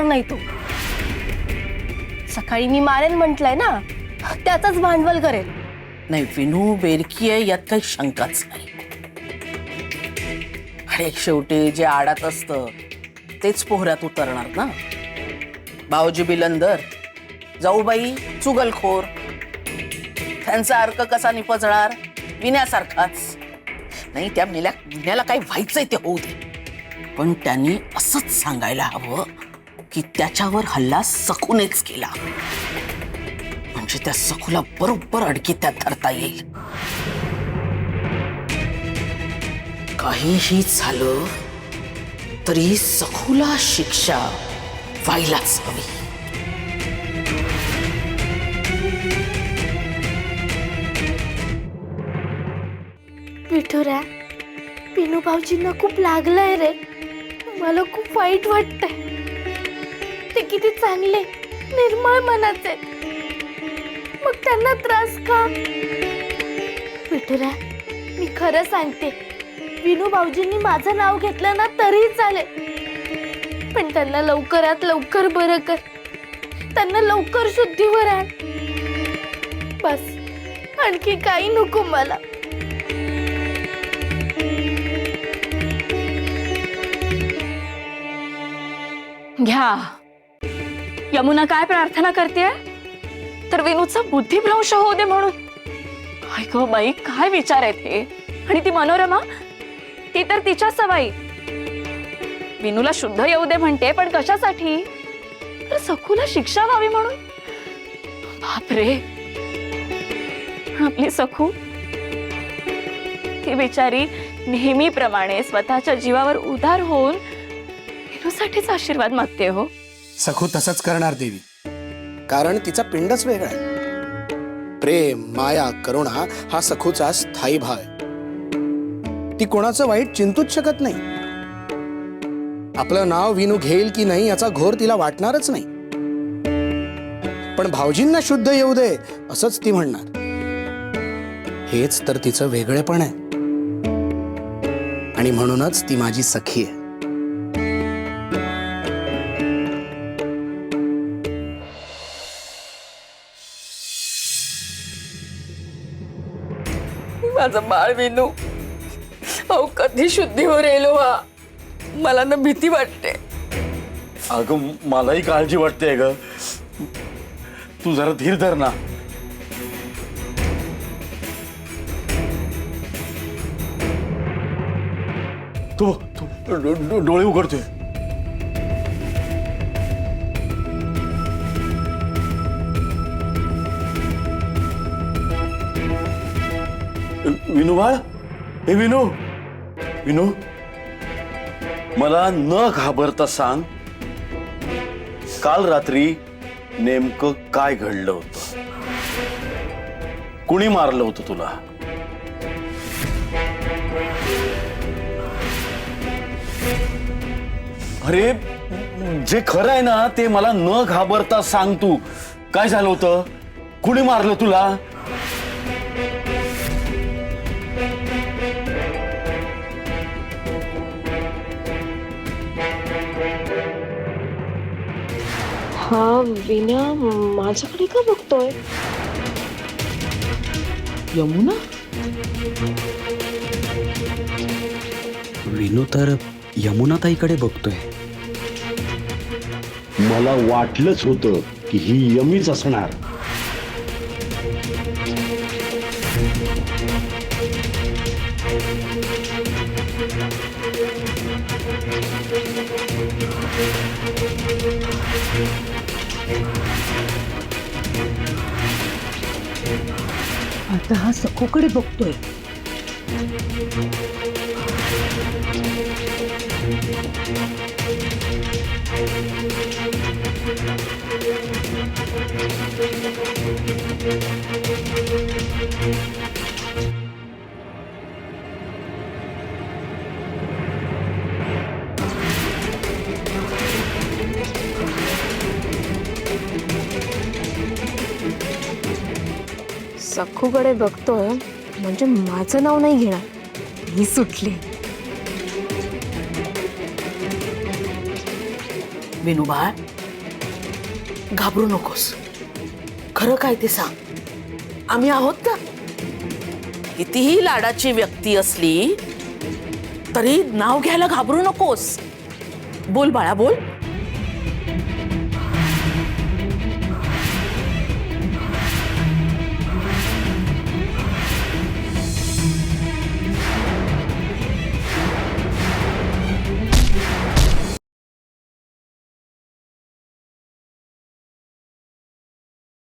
नाही तो सकाळी मी मारेन म्हटलंय ना, त्याचाच भांडवल करेल. नाही, विनू बेरकी आहे यात काही शंकाच नाही. आणि शेवटी जे आडात असतं तेच पोहऱ्यात उतरणार ना. भाऊजी बिलंदर, जाऊबाई चुगलखोर, त्यांचा अर्क कसा निपजणार? विण्यासारखाच. नाही, त्या विण्याला काय व्हायचंय ते होऊ दे, पण त्यांनी असंच सांगायला हवं की त्याच्यावर हल्ला सखूनेच केला, म्हणजे त्या सखूला बरोबर अडकीत त्यात धरता येईल. काहीही झालं तरी सखूला शिक्षा व्हायलाच हवी. विठुऱ्या, पिनू भाऊजींना खूप लागलंय रे. मला खूप वाईट वाटतंय. ते किती चांगले निर्मळ मनाचे, मग त्यांना त्रास का? विठुऱ्या, मी खरं सांगते, विनू भाऊजींनी माझं नाव घेतलं ना तरी चालेल, पण त्यांना लवकरात लवकर बरं कर. त्यांना लवकर शुद्धीवर आण. बस, आणखी काही नको मला. घ्या. यमुना काय प्रार्थना करते? तर विनूचा बुद्धिभ्रंश होऊ दे म्हणून. काय गो बाई, काय विचार आहेत हे? आणि ती मनोरमा, ती तर तिच्या सवाई. विनूला शुद्ध येऊ दे म्हणते, पण कशासाठी? तर सखूला शिक्षा व्हावी म्हणून. बापरे, आपली सखू, ती बिचारी नेहमीप्रमाणे स्वतःच्या जीवावर उदार होऊन विनूसाठीच आशीर्वाद मागते हो. सखू तसंच करणार देवी, कारण तिचा पिंडच वेगळा आहे. प्रेम, माया, करुणा हा सखूचा स्थायी भाव आहे. ती कोणाचं वाईट चिंतूच शकत नाही. आपलं नाव विनू घेईल की नाही याचा घोर तिला वाटणारच नाही. पण भाऊजींना शुद्ध येऊ दे असंच ती म्हणणार. हेच तर तिचं वेगळेपण आहे, आणि म्हणूनच ती माझी सखी आहे. माझं बाळ विनू, अहो कधी शुद्धीवर येलो हा. मला ना भीती वाटते. अगं, मलाही काळजी वाटते ग. तू जरा धीर धर ना. तो डोळे उघडतोय. विनू बाळ, हे विनू, विनू, मला न घाबरता सांग, काल रात्री नेमकं काय घडलं होतं? कुणी मारलं होतं तुला? अरे, जे खरं आहे ना ते मला न घाबरता सांग. तू काय झालं होतं? कुणी मारलं तुला? हा विना माझ्याकडे का बघतोय? यमुना, विनू तर यमुनाताईकडे बघतोय. मला वाटलंच होतं की ही यमीच असणार. आता हा सखूकडे बघतोय. सखूकडे बघतोय म्हणजे माझं नाव नाही घेणार. मी सुटले. विनू बाळ, घाबरू नकोस. खरं काय ते सांग. आम्ही आहोत ना. कितीही लाडाची व्यक्ती असली तरी नाव घ्यायला घाबरू नकोस. बोल बाळा बोल.